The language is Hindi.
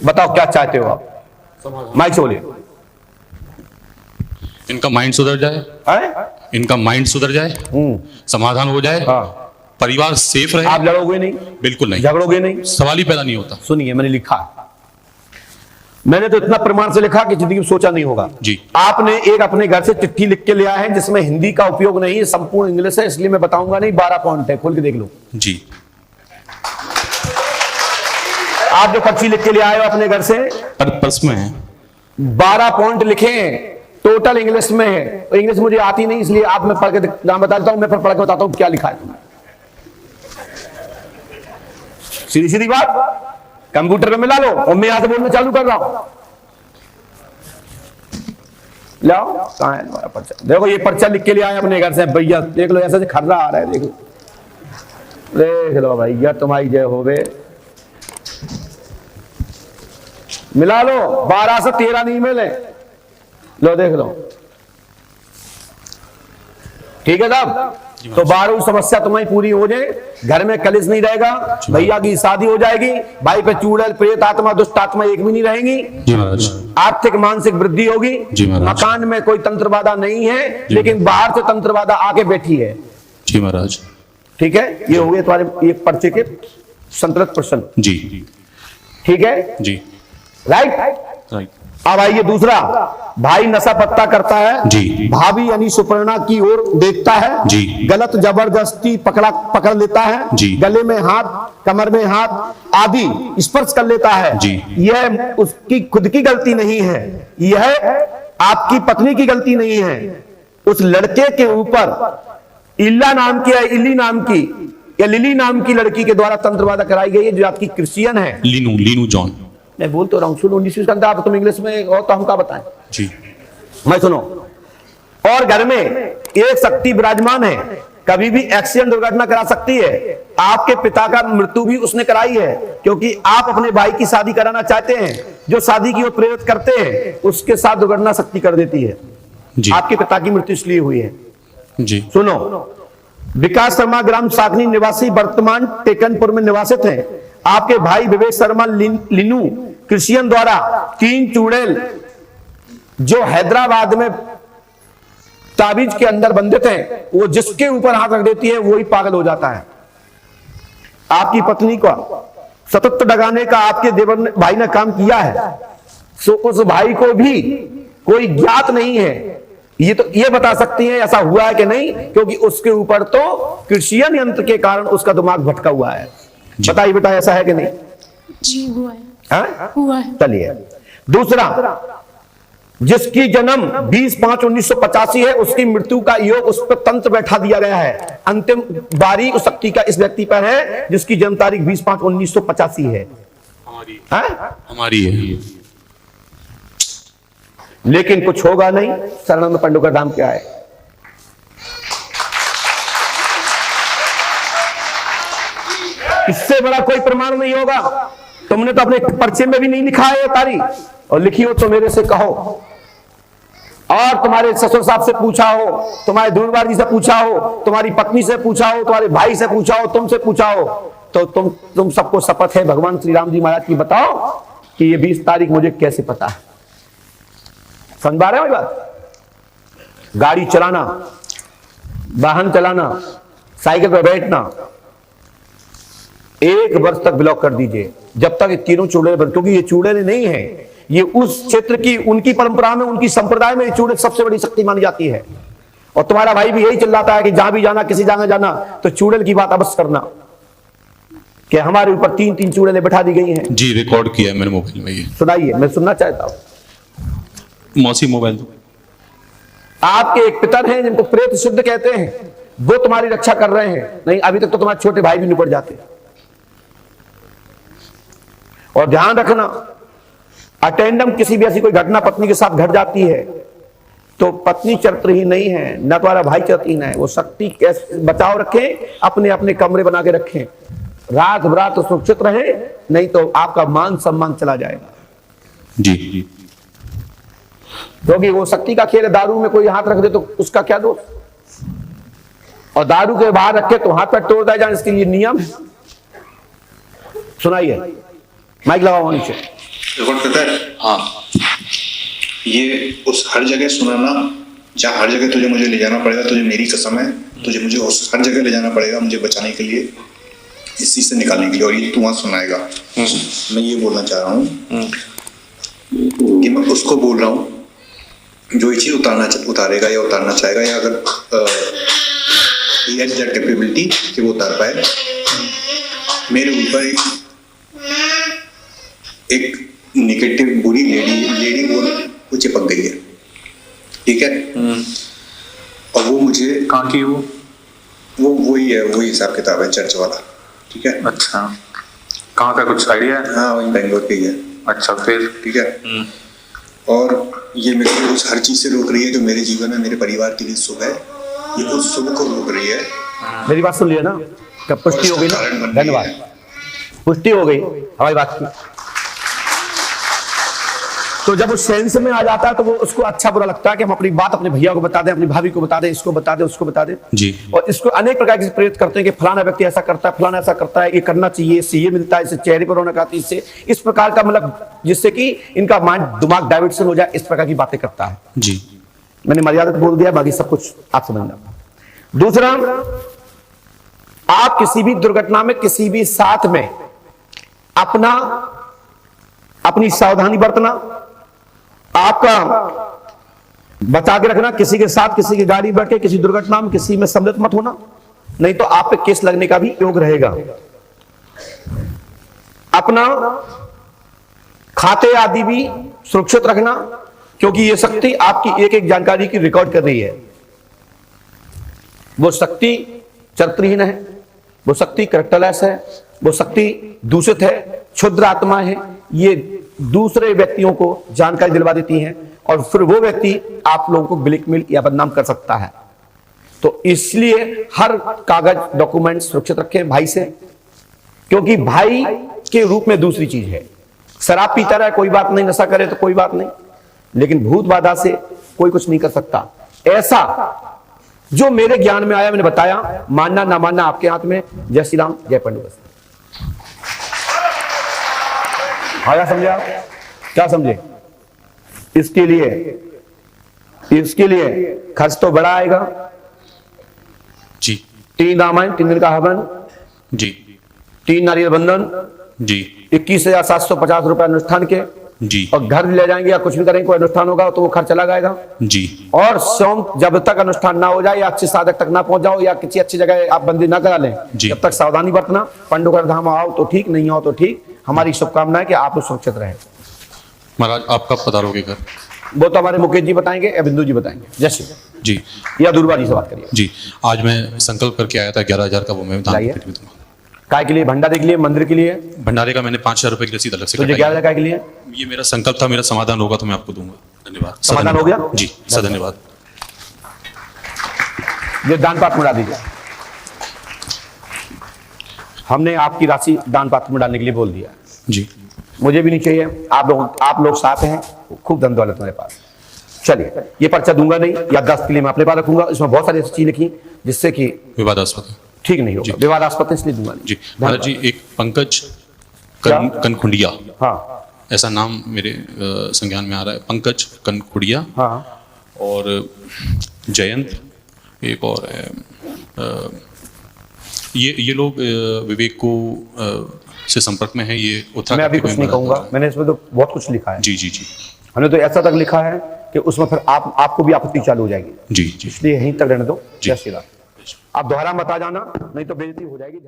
बताओ क्या चाहते हो आप? माइक से बोलिए। इनका माइंड सुधर जाए, इनका माइंड सुधर जाए, समाधान हो जाए, हाँ। परिवार सेफ रहे। आप लड़ोगे नहीं? बिल्कुल नहीं, झगड़ोगे नहीं? सवाल ही पैदा नहीं होता। सुनिए, मैंने लिखा, मैंने तो इतना प्रमाण से लिखा कि जिंदगी में सोचा नहीं होगा जी। आपने एक अपने घर से चिट्ठी लिख के लिया है जिसमें हिंदी का उपयोग नहीं है, संपूर्ण इंग्लिश है, इसलिए मैं बताऊंगा नहीं। 12 पॉइंट है, खोल के देख लो जी। आप जो पर्ची लिख के ले आए हो अपने घर से, पर्स में है, 12 पॉइंट लिखे हैं, टोटल इंग्लिश में है। इंग्लिश मुझे आती नहीं, इसलिए आप मैं पढ़ के नाम बता देता हूं, मैं पढ़ के बताता हूं क्या लिखा है तुमने। सीधी सीधी बात, कंप्यूटर में मिला लो और मैं यहां से बोलना चालू कर रहा हूं। लाओ, कहां है तुम्हारा पर्चा? देखो ये पर्चा लिख के ले आए अपने घर से भैया, देख लो ऐसा खर्रा आ रहा है, देख लो, देख लो भैया, तुम्हारी जय होवे। मिला लो, 12 से 13 नहीं मिले, लो देख लो, ठीक है साहब? तो 12वीं समस्या तुम्हारी पूरी हो जाए, घर में कलेश नहीं रहेगा, भैया की शादी हो जाएगी, भाई पे चूड़ैल प्रेत आत्मा दुष्ट आत्मा एक भी नहीं रहेंगी जी महाराज। आर्थिक मानसिक वृद्धि होगी जी महाराज। मकान में कोई तंत्र बाधा नहीं है, लेकिन बाहर से तंत्र बाधा आके बैठी है। जी महाराज। ठीक है, ये हो गए तुम्हारे एक पर्चे के संतुलित प्रश्न। जी ठीक है जी, राइट। राइट। अब आइए दूसरा, भाई नशा पत्ता करता है जी। भाभी यानी सुपर्णा की ओर देखता है जी। गलत जबरदस्ती पकड़ लेता है जी। गले में हाथ, कमर में हाथ आदि स्पर्श कर लेता है जी। यह उसकी खुद की गलती नहीं है, यह आपकी पत्नी की गलती नहीं है। उस लड़के के ऊपर इल्ला नाम की या इल्ली नाम की या लिली नाम की लड़की के द्वारा तंत्रवादा कराई गई है जो आपकी क्रिश्चियन है। लीनू जॉन। मैं बोल तो रहा हूं, सुनो 19वीं के अंदर आप तुम इंग्लिश में और तो हम क्या बताएं जी। मैं सुनो। और घर में एक शक्ति विराजमान है, कभी भी एक्सीडेंट दुर्घटना करा सकती है। आपके पिता का मृत्यु भी उसने कराई है, क्योंकि आप अपने भाई की शादी कराना चाहते हैं, जो शादी की ओर प्रेरित करते हैं उसके साथ दुर्घटना शक्ति कर देती है जी। आपके पिता की मृत्यु इसलिए हुई है जी। सुनो। विकास शर्मा ग्राम साकनी निवासी, वर्तमान टेकनपुर में निवासित हैं। आपके भाई विवेक शर्मा लिनू क्रिश्चियन द्वारा 3 चूड़ैल जो हैदराबाद में ताबीज के अंदर बंधित हैं, वो जिसके ऊपर हाथ रख देती है वही पागल हो जाता है। आपकी पत्नी को सतत डगाने का आपके देवर भाई ने काम किया है, सो उस भाई को भी कोई ज्ञात नहीं है। ये बता सकती हैं ऐसा हुआ है कि नहीं, क्योंकि उसके ऊपर तो क्रिश्चियन यंत्र के कारण उसका दिमाग भटका हुआ है। बताइए बेटा ऐसा है कि नहीं? जी हुआ है। हाँ? हुआ है। चलिए दूसरा, जिसकी जन्म 20/5/1985 है, उसकी मृत्यु का योग उस पर तंत्र बैठा दिया गया है। अंतिम बारी उस शक्ति का इस व्यक्ति पर है जिसकी जन्म तारीख 20/5/1985 है। हमारी है। लेकिन कुछ होगा नहीं। शरण में पंडु का नाम क्या है? इससे बड़ा कोई प्रमाण नहीं होगा। तुमने तो अपने पर्चे में भी नहीं लिखा है तारीख, और लिखी हो तो मेरे से कहो, और तुम्हारे ससुर साहब से पूछा हो, तुम्हारे दूरबार जी से पूछा हो, तुम्हारी पत्नी से पूछा हो, तुम्हारे भाई से पूछा हो, तुमसे पूछा हो, तो तुम सबको शपथ है भगवान श्री राम जी महाराज की, बताओ कि ये 20 तारीख मुझे कैसे पता है। समझ पा रहे हो ये बात? गाड़ी चलाना, वाहन चलाना, साइकिल पर बैठना 1 वर्ष तक ब्लॉक कर दीजिए, जब तक ये तीनों चूड़े, क्योंकि ये चूड़े नहीं है, ये उस क्षेत्र की, उनकी परंपरा में, उनकी संप्रदाय में ये चूड़े सबसे बड़ी शक्ति मानी जाती है। और तुम्हारा भाई भी यही चिल्लाता है कि जहां भी जाना, किसी जगह जाना तो चूड़ेल की बात अवश्य करना, कि हमारे ऊपर 3-3 चूड़ेलें बैठा दी गई हैं। जी, रिकॉर्ड किया है मैंने मोबाइल में। ये सुनाइए, मैं सुनना चाहता हूं। मौसी मोबाइल दो। आपके एक पितर हैं जिनको प्रेत शुद्ध कहते हैं, वो तुम्हारी रक्षा कर रहे हैं। नहीं, अभी तक तो तुम्हारे छोटे भाई भी निपट जाते। और ध्यान रखना, अटेंडम किसी भी ऐसी कोई घटना पत्नी के साथ घट जाती है तो पत्नी चरित्रहीन नहीं है, न तुम्हारा भाई चरित्रहीन है। वो शक्ति कैसे बचाव रखें, अपने अपने कमरे बना के रखें, रात बरात सुरक्षित रहे, नहीं तो आपका मान सम्मान चला जाएगा। जी जी। क्योंकि वो शक्ति का खेल है, दारू में कोई हाथ रख दे तो उसका क्या दोष, और दारू के बाहर रखे तो हाथ पैर तोड़ दिया जाए, इसके लिए नियम है। सुनाइए, माइक लगाओ नीचे। रिकॉर्ड करता है? हाँ। ये उस हर जगह सुनाना, जहाँ हर जगह तुझे मुझे ले जाना पड़ेगा, तुझे मेरी कसम है, तुझे मुझे उस हर जगह ले जाना पड़ेगा मुझे बचाने के लिए, इस चीज से निकालने के लिए, और ये तू वहाँ सुनाएगा। मैं ये बोलना चाह रहा हूँ कि मैं उसको बोल रहा हूँ जो ये चीज उतारेगा या उतारना चाहेगा, या अगर कैपेबिलिटी कि वो उतार पाए, मेरे ऊपर एक नेगेटिव बुरी लेडी वो चिपक गई है, ठीक है? और वो मुझे कहाँ की वो वही हिसाब किताब है, चर्च वाला, ठीक है? अच्छा, कहाँ का कुछ आइडिया है? हाँ, वही बेंगलोर पे ही है। अच्छा, फिर? ठीक है। और ये मेरे को उस हर चीज से रोक रही है जो मेरे जीवन में मेरे परिवार के लिए शुभ है, ये उस शुभ को रोक रही है। मेरी बात सुन लिया ना, कब पुष्टि हो गई ना? धन्यवाद, पुष्टि हो गई हमारी बात की। तो जब वो सेंस में आ जाता है तो वो उसको अच्छा बुरा लगता है कि हम अपनी बात अपने भैया को बता दें, अपनी भाभी को बता दें, इसको बता दें, उसको बता दें जी। और इसको अनेक प्रकार से प्रेरित करते हैं कि फलाना व्यक्ति ऐसा करता है, फलाना ऐसा करता है, ये करना चाहिए, इससे ये मिलता है, इससे चेहरे पर रौनक आती है, इससे इस प्रकार का, मतलब जिससे कि इनका माइंड दिमाग डाइवर्शन हो जाए, इस प्रकार की बातें करता है। जी। मैंने मर्यादा बोल दिया, बाकी सब कुछ आप समझना। दूसरा, आप किसी भी दुर्घटना में किसी भी साथ में अपनी सावधानी बरतना, आपका बचा के रखना, किसी के साथ किसी की गाड़ी बैठ के किसी दुर्घटना में किसी में सम्मिलित मत होना, नहीं तो आप पे केस लगने का भी योग रहेगा। अपना खाते आदि भी सुरक्षित रखना, क्योंकि यह शक्ति आपकी एक एक जानकारी की रिकॉर्ड कर रही है। वो शक्ति चरित्रहीन है, वो शक्ति कैरेक्टरलेस है, वो शक्ति दूषित है, क्षुद्र आत्मा है। ये दूसरे व्यक्तियों को जानकारी दिलवा देती हैं और फिर वो व्यक्ति आप लोगों को ब्लैकमेल या बदनाम कर सकता है। तो इसलिए हर कागज डॉक्यूमेंट सुरक्षित रखें भाई से, क्योंकि भाई के रूप में दूसरी चीज है। शराब पीता रहे कोई बात नहीं, नशा करे तो कोई बात नहीं, लेकिन भूत बाधा से कोई कुछ नहीं कर सकता। ऐसा जो मेरे ज्ञान में आया मैंने बताया, मानना ना मानना आपके हाथ में। जय श्री राम, जय पंडित। आया समझे आप? क्या समझे? इसके लिए खर्च तो बड़ा आएगा जी। 3 रामायण, 3 दिन का हवन जी, 3 नारियल बंधन जी, 21,750 रुपए अनुष्ठान के जी, और घर ले जाएंगे या कुछ भी करेंगे, कोई अनुष्ठान होगा तो वो खर्च चला जाएगा जी। और स्वयं जब तक अनुष्ठान ना हो जाए या अच्छे साधक तक ना पहुंच जाओ या किसी अच्छी जगह आप बंदी ना करा लें, जब तक सावधानी बरतना। पंडुकर धाम आओ तो ठीक, नहीं आओ तो ठीक। हमारी शुभकामनाएं कि आप लोग सुरक्षित रहे। महाराज आप कब पधारोगे घर? वो तो हमारे मुकेश जी बताएंगे या बिंदु जी बताएंगे। जय श्री राम जी। या दुर्गा जी से बात करिए जी। आज मैं संकल्प करके आया था 11,000 का, वो मैं दान लाइए। दूंगा। काय के लिए? भंडारे के लिए, मंदिर के लिए? भंडारे का मैंने 5,000 रुपए की रसीद अलग से तुझे कटाई है। 11,000 काय के लिए? ये मेरा संकल्प था, मेरा समाधान होगा तो मैं आपको दूंगा। धन्यवाद। समाधान हो गया? जी सर, धन्यवाद। ये दान पात्र में डाल दीजिए। हमने आपकी राशि दान पात्र में डालने के लिए बोल दिया। जी। मुझे भी नहीं चाहिए, आप लोग साथ हैं, खूब धन दौलत मेरे पास। चलिए, ये पर्चा दूंगा नहीं, या 10 के लिए मैं अपने पास रखूंगा। इसमें बहुत सारी ऐसी चीज लिखी जिससे कि विवादास्पद है। ठीक नहीं होगा, विवादास्पद है, इसलिए दूंगा नहीं। जी। महाराज जी, एक पंकज कनखुंडिया, हाँ, ऐसा नाम मेरे संज्ञान में आ रहा है। पंकज कनखुंडिया, हाँ, और जयंत एक और है। ये लोग विवेक को से संपर्क में है। ये उत्तराखंड। मैं अभी कुछ नहीं कहूंगा, मैंने इसमें तो बहुत कुछ लिखा है। जी जी जी। हमने तो ऐसा तक लिखा है कि उसमें फिर आपको भी आपत्ति चालू हो जाएगी। जी जी। इसलिए यहीं तक रहने दो। जी। जय श्री राम। आप दोहरा मत आ जाना, नहीं तो बेइज्जती हो जाएगी।